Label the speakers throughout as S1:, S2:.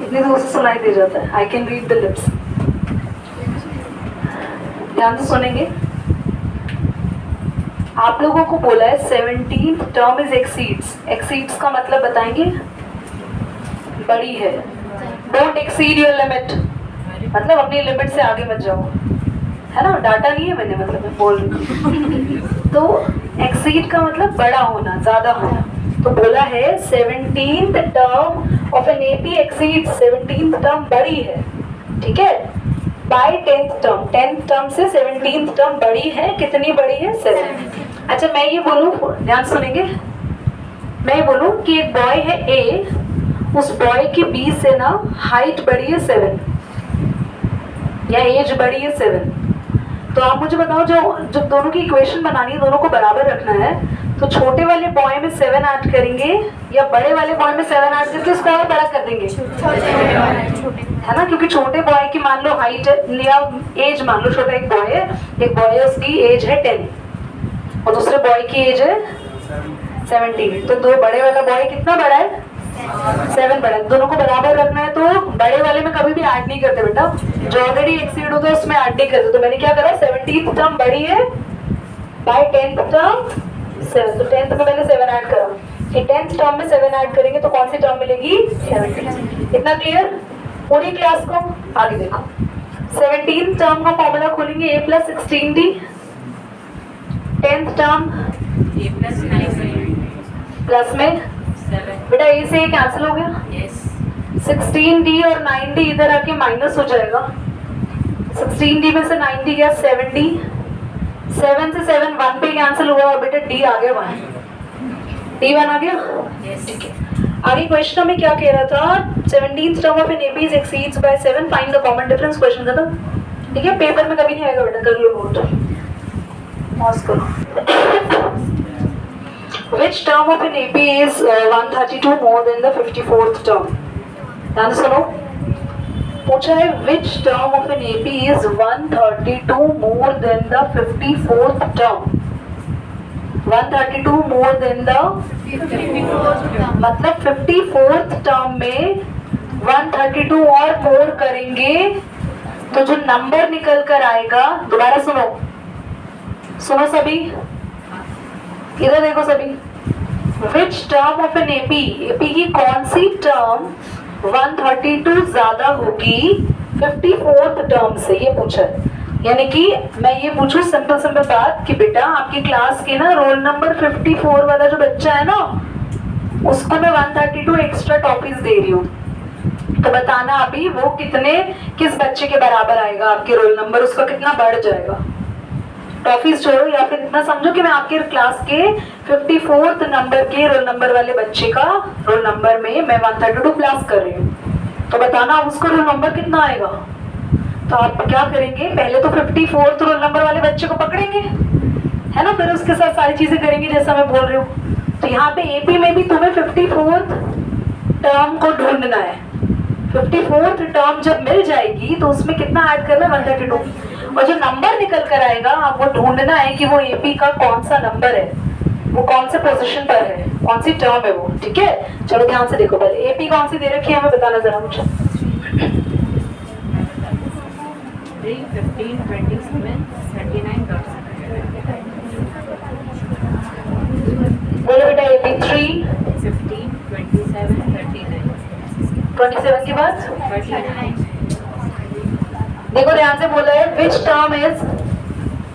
S1: इतनी दूर से सुनाई दे जाता है। I can read the lips. ध्यान से सुनेंगे। आप लोगों को बोला है 17th term is exceeds. Exceeds का मतलब बताएंगे? बड़ी है। डोंट एक्सीड योर लिमिट, मतलब अपनी लिमिट से आगे मत जाओ, है ना। डाटा नहीं है मैंने, मतलब मैं बोल रही हूँ। तो एक्सीड का मतलब बड़ा होना, ज्यादा होना। तो बोला है 17th term of an AP exceed, 17th term बड़ी है, ठीक है, bye 10th term. 10th term से 17th टर्म बड़ी है। कितनी बड़ी है? 7। अच्छा मैं ये बोलूं, ध्यान सुनेंगे, मैं ये बोलूं कि एक बॉय है ए, उस बॉय की बी से ना हाइट बड़ी है 7 या एज बड़ी है 7, तो आप मुझे बताओ, जो दोनों की इक्वेशन बनानी है, दोनों को बराबर रखना है, तो छोटे वाले बॉय में 7 ऐड करेंगे या बड़े वाले बॉय में 7 ऐड करके उसको और बड़ा कर देंगे? है ना, क्योंकि छोटे बॉय की मान लो हाइट या एज, मान लो छोटा एक बॉय है, उसकी एज है 10 और दूसरे बॉय की एज है 17, तो दो बड़े वाला बॉय कितना बड़ा है? 7 बड़ा है। दोनों को बराबर रखना है, तो बड़े वाले में कभी भी ऐड नहीं करते बेटा, जो ऑलरेडी एक्सीड होता है उसमें ऐड नहीं करते। तो मैंने क्या करा, 17th टर्म बड़ी है बाय 10th टर्म 7, तो 10th में मैंने 7 ऐड करा। कि 10th टर्म में 7 ऐड करेंगे तो कौन सी टर्म मिलेगी? 17। इतना क्लियर? पूरी क्लास को आगे देखो। 17th टर्म का फॉर्मूला खोलेंगे a + 16d। 10th term
S2: a + 9
S1: plus में
S2: 7।
S1: बेटा ए से कैंसिल हो गया,
S2: यस
S1: 16d और 9d इधर आके माइनस हो जाएगा। 16d में से 9d गया 7d, 7 से 7 1 पे कैंसिल हुआ और बेटा d आ गया 1, d1 आ गया।
S2: यस
S1: ठीक है, आगे क्वेश्चन में क्या कह रहा था? 17th term of an AP is exceeds by 7, find the common difference. Question खत्म। ठीक है, पेपर में कभी नहीं आएगा बेटा, कर लो नोट, पॉज करो। Which term of an AP is 132 more than the 54th term? ध्यान से सुनो, पूछा है which term of an AP is 132 more than the 54th term? 132 more than the
S2: 54th term,
S1: मतलब 54th टर्म में 132 और मोर करेंगे तो जो नंबर निकल कर आएगा, दोबारा सुनो, सुनो सभी, इधर देखो सभी, which term of an AP, AP की कौन सी टर्म 132 ज्यादा होगी 54th टर्म से, ये पूछा है। यानी कि मैं ये पूछूं सिंपल बात कि बेटा आपकी क्लास के ना रोल नंबर 54 वाला जो बच्चा है ना, उसको मैं 132 एक्स्ट्रा टॉफीज दे रही हूँ, तो बताना अभी वो कितने, किस बच्चे के बराबर आएगा आपके रोल नंबर, उसका कितना बढ़ जाएगा। टॉफीज छोड़ो, या फिर इतना समझो कि मैं आपके क्लास के 54th नंबर के रोल नंबर वाले बच्चे का रोल नंबर में मैं 132 प्लस कर रही हूँ, तो बताना उसको रोल नंबर कितना आएगा। तो आप क्या करेंगे, पहले तो 54th रोल नंबर वाले बच्चे को पकड़ेंगे, है ना, फिर उसके साथ सारी चीजें करेंगे जैसा मैं बोल रही हूँ। तो यहाँ पे एपी में भी तुम्हें 54th टर्म को ढूंढना है। 54th टर्म जब मिल जाएगी तो उसमें कितना ऐड करना है? 132, और जो नंबर निकल कर आएगा आपको ढूंढना है कि वो एपी का कौन सा नंबर है, वो कौन से पोजीशन पर है, कौन सी टर्म है वो। ठीक है, चलो ध्यान से देखो, पहले एपी कौन सी दे रखी है हमें बताना जरा मुझे।
S2: 3, 15, 27, 39.
S1: बोलो बेटा, एपी 3,
S2: 15, 27, 39.
S1: 27 के बाद
S2: 39.
S1: देखो ध्यान से बोला है which term is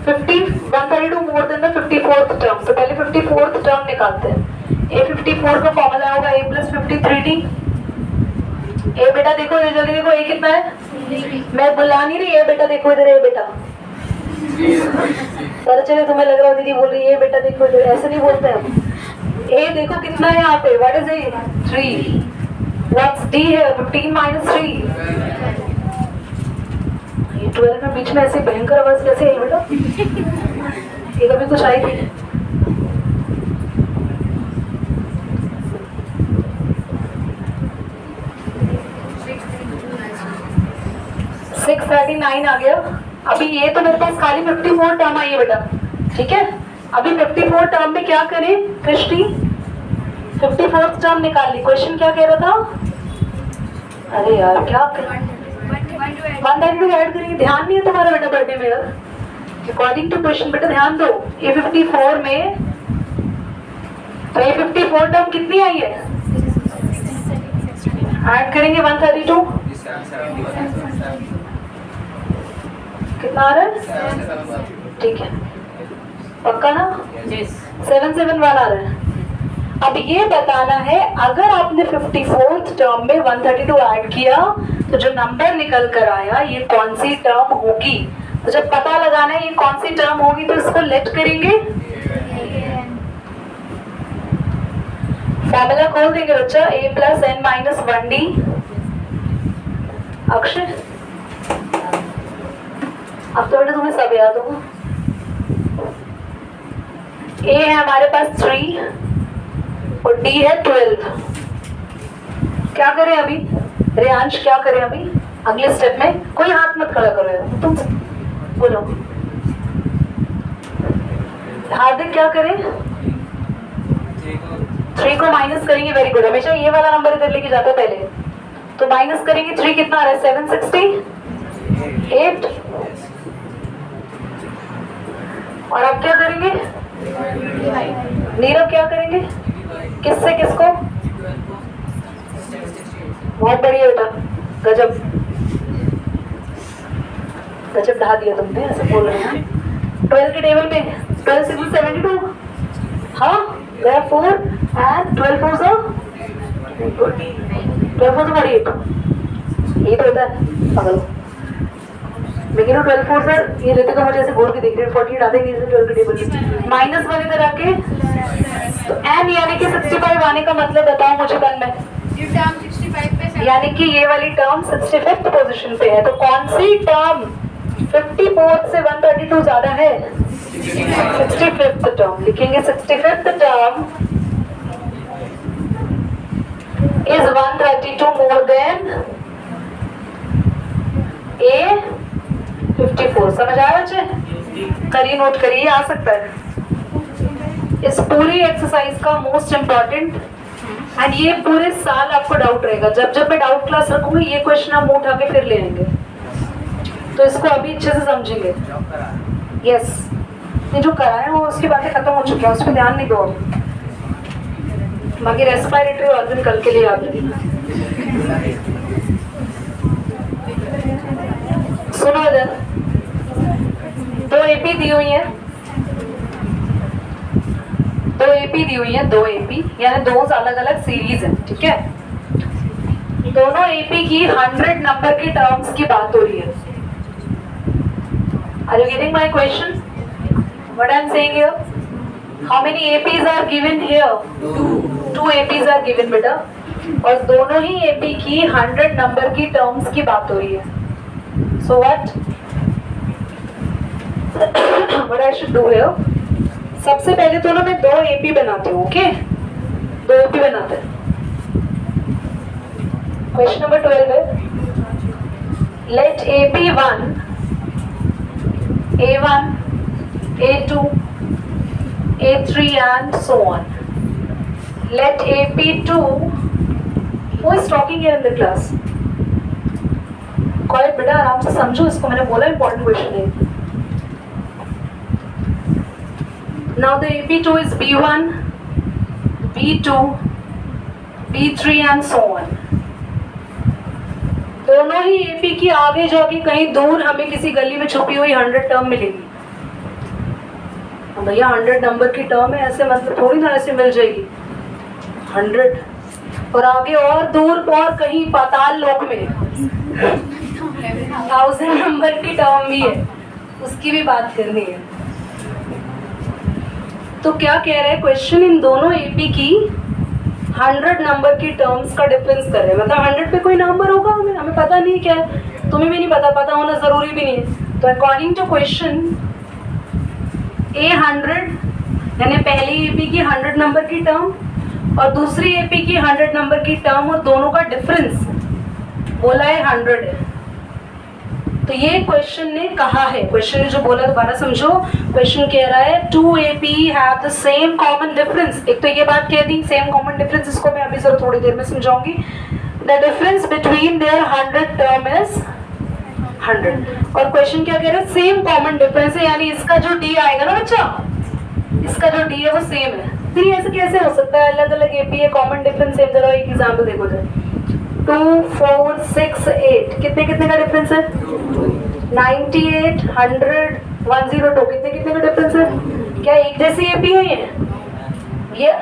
S1: 132 more than the 54th term. तो पहले 54th टर्म निकालते हैं। ए 54 का फॉर्मूला होगा a + 53d। ए बेटा देखो, ये जल्दी देखो, ए कितना है? मैं बुला नहीं रही, ए बेटा देखो इधर, ए बेटा, पता चले तुम्हें लग रहा है दीदी बोल रही है बेटा देखो इधर, ऐसे नहीं बोलते हम। ए देखो कितना है यहाँ पे, what is a? 3। What's D है? 15 - 3। 12 में बीच में ऐसी भयंकर आवाज कैसे आई बेटा? ये कभी कुछ आई थी? सिक्स 39 आ गया। अभी ये तो मेरे पास खाली 54 टर्म आई है बेटा, ठीक है। अभी 54 टर्म में क्या करें कृष्टि? 54th टर्म निकाल ली। क्वेश्चन क्या कह रहा था? अरे यार क्या 132 ऐड करेंगे, ध्यान नहीं है तुम्हारा बेटा पढ़ने में। अकॉर्डिंग टू क्वेश्चन बेटा ध्यान दो। A54 में तो A54 टर्म कितनी आई है? ऐड करेंगे 132, कितना आ रहा है? ठीक है, पक्का ना? 771 आ रहा है। अब ये बताना है अगर आपने 54th टर्म में 132 ऐड किया तो जो नंबर निकल कर आया ये कौन सी टर्म होगी। तो जब पता लगाना है ये कौन सी टर्म होगी तो इसको लेट करेंगे, फॉर्मूला खोल देंगे बच्चा, a plus n minus 1d। अक्षर अब तो बेटा तुम्हें सब याद होगा। a है हमारे पास 3 और d है 12। क्या करें अभी रेयांश, क्या करें अभी अगले स्टेप में? कोई हाथ मत खड़ा करो यार, तुम बोलो। हार्दिक क्या करें? 3 को माइनस करेंगे, वेरी गुड। हमेशा ये वाला नंबर इधर लेके जाता है पहले, तो माइनस करेंगे 3 कितना आ रहा है? 768। और अब क्या करेंगे? नीरव क्या करेंगे? किससे किसको? बहुत बढ़िया बेटा, गजब गजब ढा दिया तुमने, ऐसे बोल रहे हैं। 12 के टेबल पे 12 6 72, हाँ 4 and 12 4 so 48। ये तो होता है पागल। लेकिन 12 4 सर ये लेते तो मुझे ऐसे घूर के देख रहे हैं, 48 आते नहीं से 12 के टेबल में माइनस 1 इधर आके, तो n यानी कि 65 आने का मतलब बताओ मुझे तन में। यानी कि ये वाली टर्म 65th पोजीशन पे है, तो कौन सी टर्म 54 से 132 ज्यादा है? 65th term. लिखेंगे 65th term is 132 more than A54। समझ आया बच्चे? करिए, नोट करिए, आ सकता है। इस पूरी एक्सरसाइज का मोस्ट इम्पोर्टेंट एंड ये पूरे साल आपको डाउट रहेगा। जब जब मैं डाउट क्लास रखूंगी ये क्वेश्चन आप मुंह उठा के फिर ले आएंगे, तो इसको अभी अच्छे से समझेंगे। यस, ये जो कराए वो उसकी बातें खत्म हो चुकी है, उस पर ध्यान नहीं दो अभी। बाकी रेस्पिरेटरी ऑर्गन कल के लिए याद रखना। सुनो इधर, 2 एपी दी हुई है, 2 एपी दी हुई है, 2 एपी यानी 2 अलग अलग सीरीज है, ठीक है। दोनों एपी की 100 नंबर की टर्म्स की बात हो रही है। Are you getting my question? What I am saying here? How many APs are given here? 2 APs are given बेटा, और दोनों ही एपी की 100 नंबर की टर्म्स की बात हो रही है। So what I should do here? सबसे पहले तो ना मैं 2 एपी बनाती हूँ, ओके? 2 एपी बनाते हैं। क्वेश्चन नंबर 12 है, late AP1, A1, A2, A3 and so on. Let AP2, who is talking here in the class? Quiet बेटा, आराम से समझो इसको, मैंने बोला important question है। Now the AP2 is B1, B2, B3 and so on. दोनों ही एपी की आगे जाके कहीं दूर हमें किसी गली में छुपी हुई 100 टर्म मिलेगी। भैया 100 नंबर की टर्म है, ऐसे मतलब थोड़ी ना ऐसे मिल जाएगी 100, और आगे और दूर और कहीं पाताल लोक में 1000 नंबर की टर्म भी है, उसकी भी बात करनी है। तो क्या कह रहा है क्वेश्चन? इन दोनों एपी की 100 नंबर की टर्म्स का डिफरेंस कर रहे हैं, मतलब 100 पे कोई नंबर होगा, हमें पता नहीं क्या है, तुम्हें भी नहीं पता, पता होना जरूरी भी नहीं है। तो अकॉर्डिंग टू क्वेश्चन A100 यानी पहली एपी की 100 नंबर की टर्म और दूसरी एपी की 100 नंबर की टर्म, और दोनों का डिफरेंस बोला है 100 है। तो ये क्वेश्चन ने कहा है, क्वेश्चन ने जो बोला दोबारा समझो। क्वेश्चन कह रहा है 2 AP have the same common difference. एक तो ये बात कह दी सेम कॉमन डिफरेंस, इसको मैं अभी जरा थोड़ी देर में समझाऊंगी। The difference between their 100 term is 100। और क्वेश्चन क्या कह रहा है, सेम कॉमन डिफरेंस है, यानी इसका जो डी आएगा ना बच्चा, इसका जो डी है वो सेम है। फिर ऐसे कैसे हो सकता है, अलग अलग एपी है, कॉमन डिफरेंस सेम। जरा एक एग्जांपल देखो जरा, 2 4 6 8 कितने कितने का डिफरेंस है, 98 100 102 कितने कितने का डिफरेंस है। क्या एक जैसी एपी है ये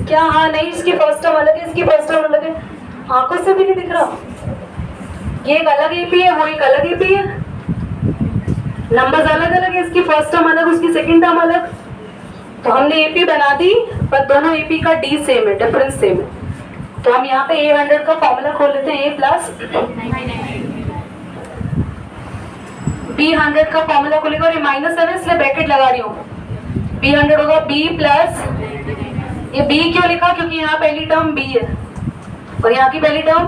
S1: क्या? हाँ नहीं, इसकी फर्स्ट टर्म अलग है, इसकी फर्स्ट टर्म अलग है, आंखों से भी नहीं दिख रहा। ये एक अलग एपी है, वो एक अलग एपी है, नंबर्स अलग अलग है, इसकी फर्स्ट टर्म अलग, उसकी सेकंड टर्म अलग। तो हमने एपी बना दी पर दोनों एपी का डी सेम है, डिफरेंस सेम है। तो हम यहाँ पे A100 का फॉर्मूला खोल लेते हैं, A प्लस B100 का फॉर्मूला खोलेगा, और ये माइनस है ना इसलिए ब्रैकेट लगा रही हूँ। B100 होगा B प्लस, ये B क्यों लिखा, क्योंकि यहाँ पहली टर्म B है और यहाँ की पहली टर्म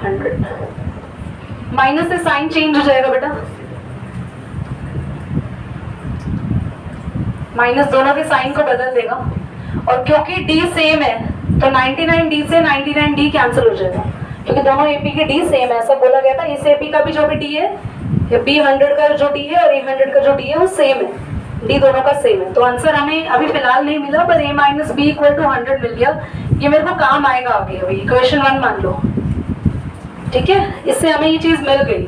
S1: 100। माइनस से साइन चेंज हो जाएगा बेटा, माइनस दोनों के साइन को बदल देगा। और क्योंकि डी सेम है तो 99 डी से 99 डी कैंसिल हो जाएगा, क्योंकि दोनों एपी के डी सेम है, ऐसा बोला गया था। इस एपी का भी जो भी डी है, B100 का जो डी है और A100 का जो डी है वो सेम है, डी दोनों का सेम है। तो आंसर हमें अभी फिलहाल नहीं मिला, पर A minus B equal to 100 मिल गया। ये मेरे को काम आएगा आगे, अभी इक्वेशन 1 मान लो, ठीक है, इससे हमें ये चीज मिल गई।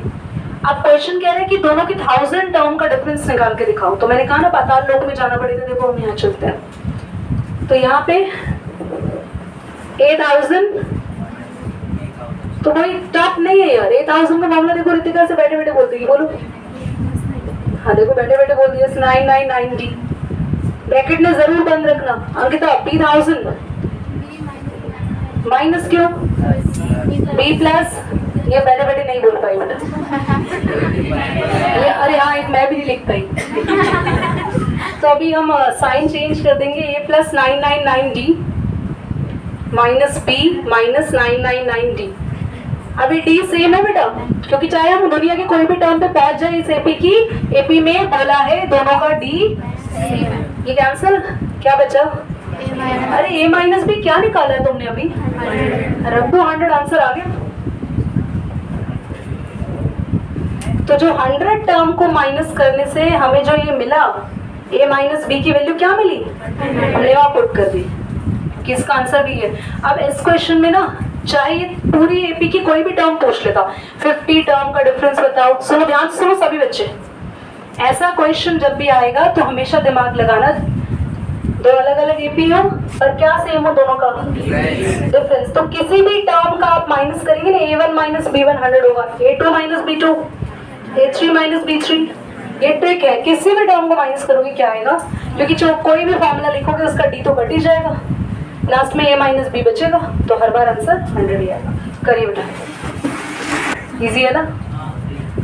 S1: अब क्वेश्चन कह रहे हैं कि दोनों की 1000 टर्म का डिफरेंस निकाल के दिखाओ। तो मैंने कहा ना पाताल लोक में जाना पड़ेगा, देखो हम यहाँ चलते हैं। तो यहाँ पे 8000, तो कोई टफ नहीं है यार। 8000 का मामला देखो, रितिका से बैठे बैठे बोलती है, बोलो। हाँ देखो बैठे बैठे बोल दिया 9990, ब्रैकेट ने जरूर बंद रखना। अंकिता B1000 माइनस क्यों, B प्लस, ये बैठे बैठे नहीं बोल पाई बेटा। ये अरे हाँ, एक मैं भी नहीं लिख पाई। तो अभी हम साइन चेंज कर देंगे, A plus 999D minus B minus 999D। अभी D सेम है बेटा, क्योंकि चाहे हम दुनिया के कोई भी टर्म पे पहुंच जाए, इस एपी की एपी में बोला है दोनों का D ये कैंसिल, क्या बचा, अरे A माइनस B क्या निकाला है तुमने अभी, रख दो 100, आंसर आ गया। तो जो 100 टर्म को माइनस करने से हमें जो ये मिला, A माइनस B की वैल्यू क्या मिली, हमने वहां पुट कर दी, कि इसका आंसर भी है। अब इस क्वेश्चन में ना चाहे ये पूरी एपी की कोई भी टर्म पूछ लेता, 50 टर्म का डिफरेंस बताओ। सुनो ध्यान से सुनो सभी बच्चे, ऐसा क्वेश्चन जब भी आएगा तो हमेशा दिमाग लगाना, दो अलग अलग एपी हो और क्या सेम हो दोनों का डिफरेंस। तो किसी भी टर्म का आप माइनस करेंगे ना, A1 माइनस B1 100 होगा, A2 minus B2, A3 minus B3। ये ट्रिक है, किसी भी टर्म को माइनस करोगे क्या आएगा, क्योंकि जो कोई भी फॉर्मूला लिखोगे उसका डी तो कट ही जाएगा, लास्ट में A माइनस B बचेगा, तो हर बार आंसर 100 ही आएगा। करिए बेटा, इजी है ना।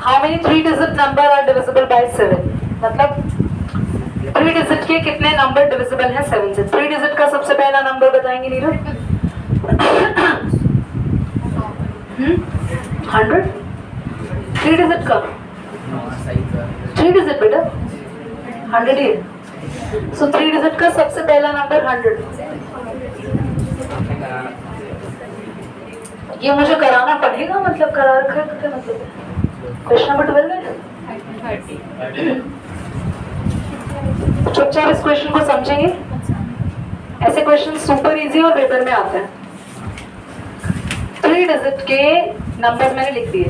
S1: How many 3 digit number are divisible by 7, मतलब 3 डिजिट के कितने नंबर डिविजिबल हैं 7 से। 3 डिजिट का सबसे पहला नंबर बताएंगे नीरज, 100। 3 डिजिट का 3 डिजिट बेटा 100 ही है। सो 3 डिजिट का सबसे पहला नंबर 100। ये मुझे कराना पड़ेगा, मतलब करा रखा है, क्या मतलब है। क्वेश्चन नंबर 12 है, चुपचाप इस क्वेश्चन को समझेंगे। ऐसे क्वेश्चन सुपर इजी और पेपर में आते हैं। 3 डिजिट के नंबर मैंने लिख दिए,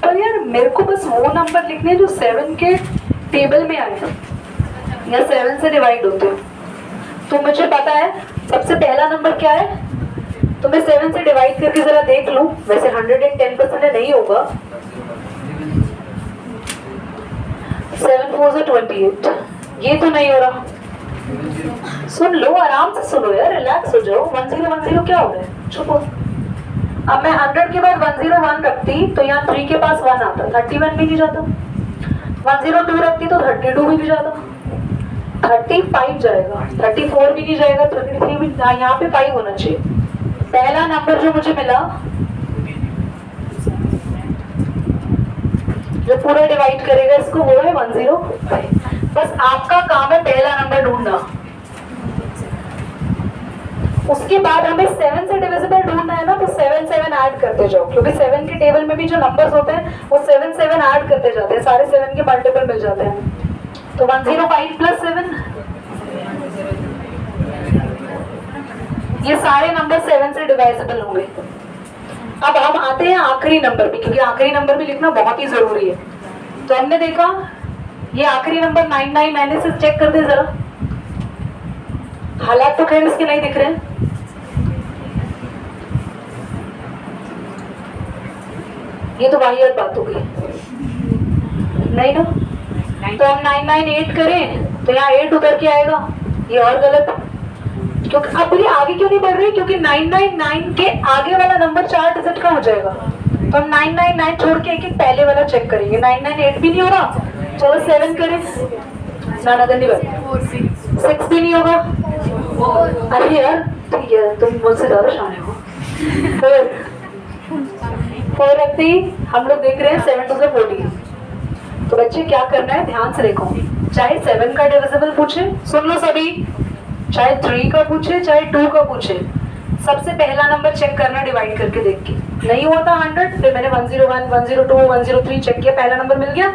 S1: पर यार मेरे को बस वो नंबर लिखने जो 7 के टेबल में आए या 7 से डिवाइड होते हैं। तो मुझे पता है सबसे पहला नंबर क्या है, तो मैं 7 से डिवाइड करके जरा देख लूं। वैसे 110% नहीं होगा, 7 4 से 28, ये तो नहीं हो रहा। सुन लो, आराम से सुनो यार, रिलैक्स हो जाओ। 1010 क्या हो रहा है, चुप हो। अब मैं 100 के बाद 101 रखती तो यहाँ 3 के पास 1 आता, 31 भी नहीं जाता। 102 रखती तो 32 भी नहीं जाता, 35 जाएगा, 34 भी नहीं जाएगा, 33 भी, यहाँ पे 5 होना चाहिए। पहला नंबर जो मुझे मिला जो पूरा डिवाइड करेगा इसको वो है 105। बस आपका काम है पहला नंबर ढूंढना। उसके बाद हमें 7 से डिविजिबल ढूंढना है ना, तो 7 7 ऐड करते जाओ, क्योंकि 7 के टेबल में भी जो नंबर्स होते हैं वो 7 7 ऐड करते जाते हैं, सारे 7 के मल्टीपल मिल जाते हैं। तो 105 प्लस 7, ये सारे नंबर 7 से डिवाइजिबल होंगे। अब हम आते हैं आखिरी नंबर पे, क्योंकि आखिरी नंबर भी लिखना बहुत ही जरूरी है। तो हमने देखा ये आखिरी नंबर 99, मैंने से चेक कर दे जरा, हालात तो खैर इसके नहीं दिख रहे हैं। ये तो वाहियात बात हो गई, नहीं ना? तो हम 998 करें तो यहाँ 8 उतर के आएगा, ये और गलत। क्योंकि अब ये आगे क्यों नहीं बढ़ रही, क्योंकि 999 के आगे वाला नंबर 4 डिजिट का हो जाएगा। तो हम 999 छोड़ के एक एक पहले वाला चेक करेंगे। 998 भी नहीं हो रहा, चलो 7 करें ना, 6 भी नहीं होगा। अरे यार ठीक है, तुम मुझसे ज्यादा शाने हो। 4 रखते ही हम लोग देख रहे हैं 7 2 से 14। तो बच्चे क्या करना है, ध्यान से देखो, चाहे 7 का डिविजिबल पूछे, सुन लो सभी, चाहे 3 का पूछे चाहे 2 का पूछे, सबसे पहला नंबर चेक करना डिवाइड करके देख के। नहीं होता 100, फिर मैंने 101 102 103 चेक किया, पहला नंबर मिल गया,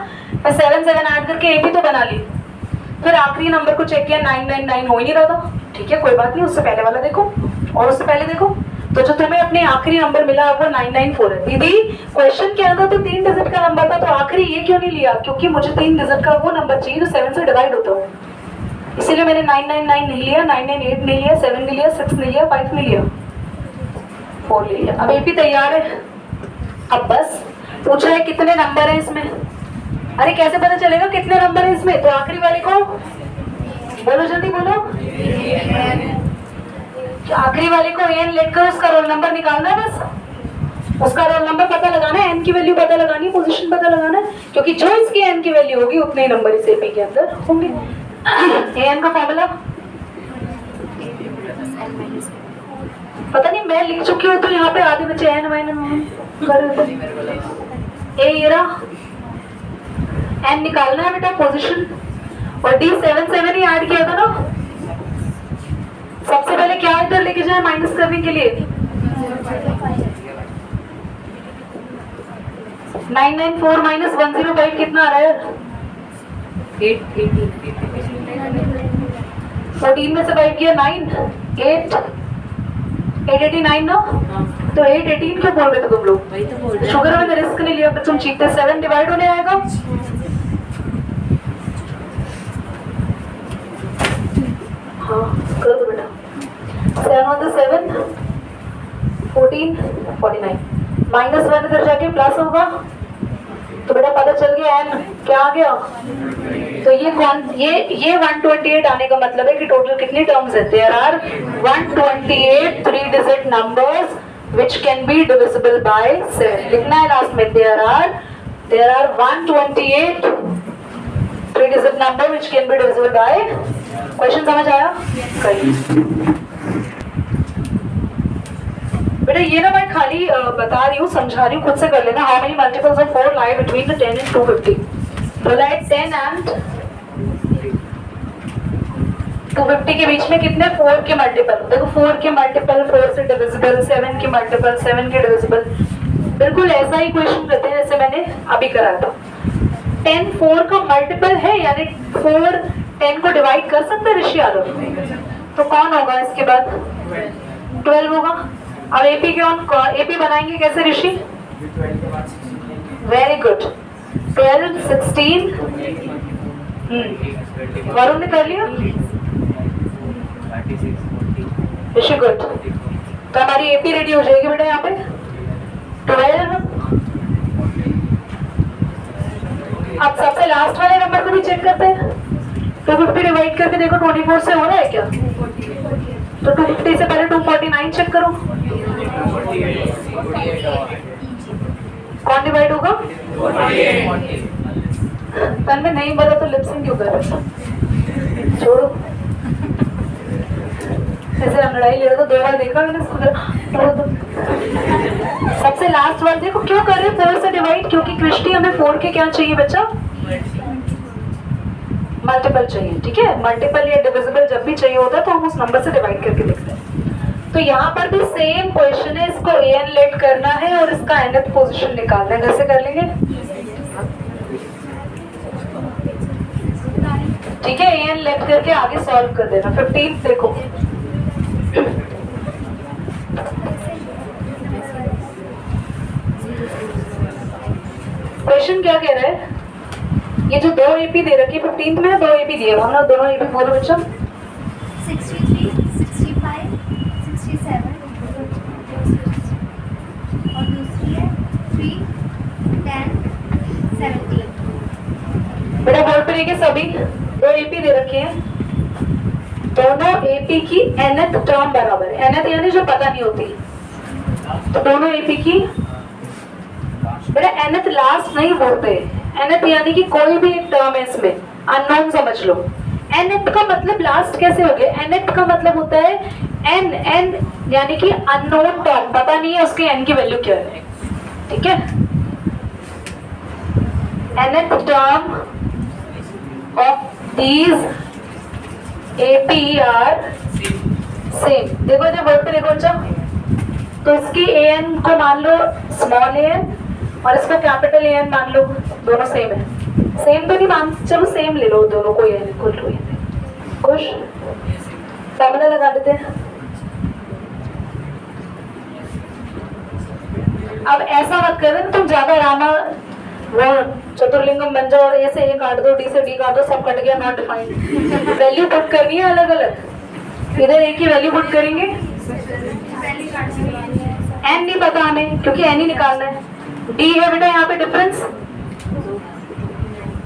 S1: मैं 7 7 ऐड करके एक ही तो बना ली। फिर आखिरी नंबर को चेक किया, 999 हो ही नहीं रहा था, ठीक है कोई बात नहीं, उससे पहले वाला देखो और उससे पहले देखो। तो जो तुम्हें अपने आखिरी नंबर मिला वो 994 है। दीदी क्वेश्चन के अंदर तो 3 डिजिट का नंबर था, तो आखिरी ये क्यों नहीं लिया? क्योंकि मुझे 3 डिजिट का वो नंबर चाहिए जो 7 से डिवाइड होता हो, इसीलिए मैंने 999 नहीं लिया, 998 नहीं लिया, 7 नहीं लिया, 6 नहीं लिया, 5 नहीं लिया, 4 ले लिया। अब एपी तैयार है। अब बस पूछा है कितने नंबर है इसमें, अरे कैसे पता चलेगा कितने नंबर है इसमें? तो आखिरी वाले को बोलो, जल्दी बोलो, आखिरी वाले को एन लिखकर उसका रोल नंबर निकालना है, बस उसका रोल नंबर पता लगाना है, एन की वैल्यू पता लगानी है, पोजीशन पता लगाना है, क्योंकि जो इसकी एन की वैल्यू होगी उतने ही नंबर इस एपी के अंदर होंगे। एन का फॉर्मूला पता नहीं, मैं लिख चुकी हूँ, तो यहाँ पे आधे बच्चे एन माइनस कर ए रहा, एन निकालना है बेटा, पोजीशन, और डी 7 7 ही ऐड किया था ना। सबसे पहले क्या इधर लेके जाए माइनस करने के लिए, 994 माइनस 105 कितना आ रहा है? 14 में से 5 किया 9, 889 ना, तो 818 क्यों बोल रहे थे तुम लोग? शुगर मैंने रिस्क नहीं लिया, तुम चीखते 7 डिवाइड होने आएगा। हाँ कर दो बेटा, 7 on the 7 14 49 माइनस 1 इधर जाके प्लस होगा, तो बेटा पता चल गया एन क्या आ गया। तो ये 128 आने का मतलब है कि टोटल कितनी टर्म्स है? There are 128 3 digit numbers which can be divisible by 7। लिखना है लास्ट में, there are 128 3 digit number which can be divisible by। Question समझ आया? बेटा ये ना मैं खाली बता रही हूँ, समझा रही हूँ, खुद से कर लेना। How many multiples of 4 lie between the 10 and 250? तो लाइक 10 and 250 के बीच में कितने 4 के मल्टीपल? देखो 4 के मल्टीपल 4 से डिविजिबल, 7 के मल्टीपल 7 के डिविजिबल, बिल्कुल ऐसा ही क्वेश्चन करते हैं जैसे मैंने अभी कराया था। 10 4 का मल्टीपल है, यानी 4 10 को डिवाइड कर सकते हैं ऋषि यादव? तो कौन होगा इसके बाद? 12 होगा। अब एपी एपी बनाएंगे कैसे ऋषि? वेरी गुड, 12 16 वरुण ने कर लिया, ऋषि गुड। तो हमारी एपी रेडी हो जाएगी बेटा यहाँ पे। 12, अब सबसे लास्ट वाले नंबर को भी चेक करते हैं। 250 डिवाइड करके देखो 24 से हो रहा है क्या? तो 250 से पहले 249 चेक करो, कौन डिवाइड होगा? तन में नहीं बोला तो लिपसिंग क्यों कर रहे? छोड़ो, ऐसे लड़ाई ले रहा था, 2 बार देखा मैंने, सबसे लास्ट वाला देखो, क्यों कर रहे हैं 4 से डिवाइड? क्योंकि क्रिस्टी हमें 4 के क्या चाहिए बच्चा? मल्टीपल चाहिए, ठीक है। मल्टीपल या डिविजिबल जब भी चाहिए होता है तो हम उस नंबर से डिवाइड करके लिखते हैं। तो यहाँ पर भी सेम क्वेश्चन है, इसको an लेट करना है और इसका nth पोजीशन निकालना है। कैसे कर लेंगे? ठीक है, an लेट करके आगे सॉल्व कर देना। 15 देखो, क्वेश्चन क्या कह रहा है? ये जो 2 AP दे रखी है 15 में, 2 AP दिए, हम लोग दोनों AP बोलो बच्चा।
S3: 63, 65, 67 और दूसरी है 3, 10, 17।
S1: बेटा बोर्ड पे देखिए, सभी 2 AP दे रखे हैं, दोनों AP की nth टर्म बराबर है। nth यानी जो पता नहीं होती, तो दोनों AP की, बेटा nth लास्ट नहीं बोलते, nth यानी कि कोई भी एक टर्म है इसमें, अननोन समझ लो। nth का मतलब लास्ट कैसे हो गया? nth का मतलब होता है n यानी कि अननोन टर्म, पता नहीं है उसके n की वैल्यू क्या है, ठीक है। nth term of these AP are same. देखो जब वर्ड पे देखो बच्चा, तो इसकी an को मान लो स्मॉल an और इसको कैपिटल an मान लो, दोनों सेम है। सेम तो नहीं मान, चलो सेम ले लो दोनों को, an इक्वल टू an। खुश? फॉर्मूला लगा देते हैं। अब ऐसा मत कर देना तुम ज्यादा रामा वो चतुर्लिंगम बन जाओ और ए से ए काट दो, डी से डी काट दो, सब कट गया, नॉट डिफाइंड। वैल्यू पुट करनी है अलग अलग, इधर एक ही वैल्यू पुट करेंगे। n नहीं पता हमें क्योंकि n ही निकालना है। d है बेटा यहाँ पे डिफरेंस,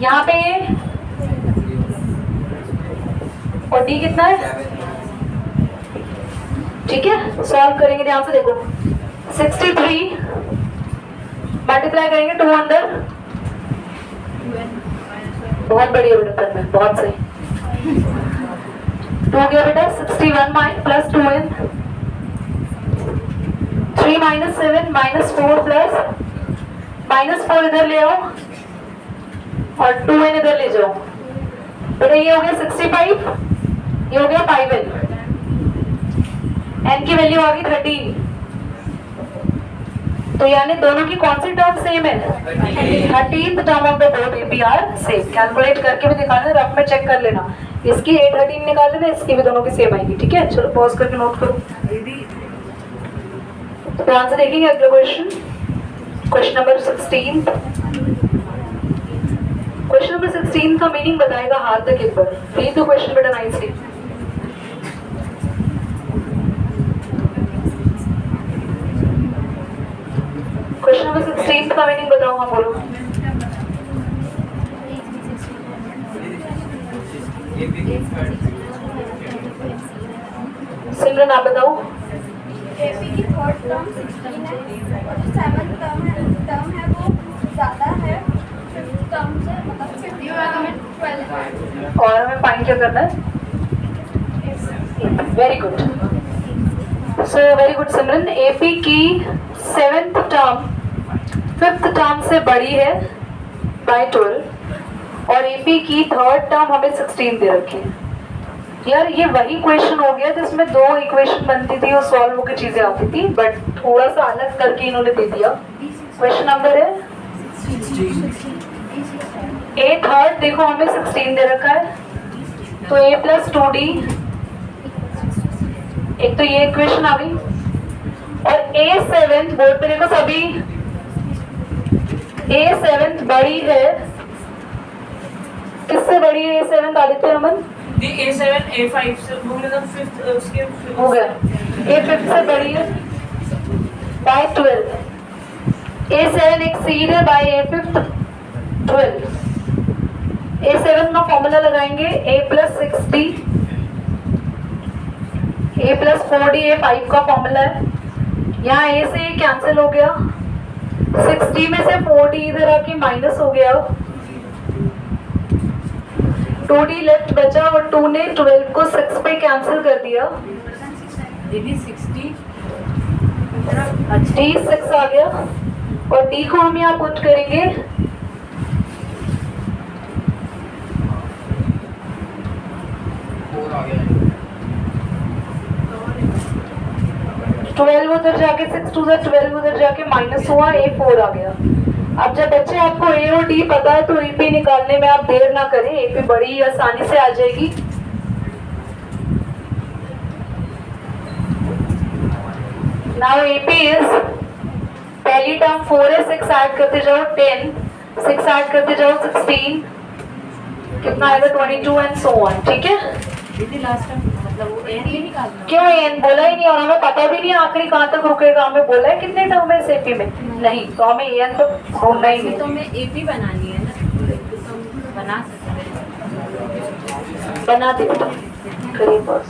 S1: यहाँ पे ये और d कितना है, ठीक है। सॉल्व करेंगे, ध्यान से देखो। 63 मल्टीप्लाई करेंगे 200, बहुत बढ़िया बेटा करना है, बहुत सही। 2 गया बेटा 61 plus 2n, 3 minus 7 minus 4 plus -4 इधर ले आओ और 2n इधर ले जाओ। बेटा ये हो गया 65, ये हो गया 5n, n की वैल्यू आ गई 13। तो यानी दोनों की कौन सी टर्म सेम है? 13th term of the both AP are same. Calculate करके भी दिखाना, रफ में चेक कर लेना, इसकी 813 निकाल लेना, इसकी भी दोनों की सेम आएगी, ठीक है। चलो पॉज करके नोट करो। तो आंसर देखेंगे अगला question, question number 16। Question number 16 का मीनिंग बताएगा हार्दिक एक बार। रीड द क्वेश्चन बेटा नाइसली। क्वेश्चन नंबर 16 का मीनिंग बताओ, हाँ बोलो। सिमरन आप बताओ।
S3: AP की थर्ड टर्म 16 है और जो 7th टर्म है वो ज़्यादा है 5th टर्म से, मतलब 50 में 12 है।
S1: और हमें फाइंड क्या करना है? Very good, so very good Simran. AP की 7th टर्म 5th टर्म से बड़ी है बाय 12 और AP की 3rd टर्म हमें 16 दे रखी है। यार ये वही क्वेश्चन हो गया जिसमें 2 इक्वेशन बनती थी और सॉल्व होकर चीजें आती थी, बट थोड़ा सा अलग करके इन्होंने दे दिया। क्वेश्चन नंबर है A3rd, देखो हमें 16 दे रखा है, तो A प्लस 2D, एक तो ये इक्वेशन आ गई। और A7 बोर्ड पे देखो सभी, A7 बड़ी है, किससे बड़ी है A7 आदित्य अमन?
S4: A7 A5 से हो गया, फिफ्थ उसके
S1: हो गया। A5 से बड़ी है बाय 12, A7 एक्सीड है बाय A5 12। A7 का फॉर्मूला लगाएंगे A plus 6D, A plus 4D, A5 का फॉर्मूला है। यहाँ A से कैंसिल हो गया, 6D में से 4D इधर आके माइनस हो गया, 2D लेफ्ट बचा और 2 ने 12 को 6 पे कैंसिल कर दिया।
S4: दीदी 60
S1: डी 6 आ गया और डी को हम यहाँ पुट करेंगे 12 उधर जाके 6 टू 12 उधर जाके माइनस हुआ, A4 आ गया। अब जब बच्चे आपको A और D पता है तो AP निकालने में आप देर ना करें, AP बड़ी आसानी से आ जाएगी। नाउ AP इज पहली टर्म 4 है, 6 ऐड करते जाओ 10, 6 ऐड करते जाओ 16, कितना आएगा 22 एंड सो ऑन। ठीक है,
S2: दीदी लास्ट टाइम मतलब वो एन ही निकालना
S1: क्यों एन बोला ही नहीं और हमें पता भी नहीं आखिरी कहाँ तक रुकेगा। हमें बोला है कितने टर्म है एपी में, नहीं तो हमें एन तो ढूंढना ही नहीं।
S2: तो हमें एपी बनानी है ना, तो हम बना सकते हैं।
S1: बना दे बेटा, करिए बस।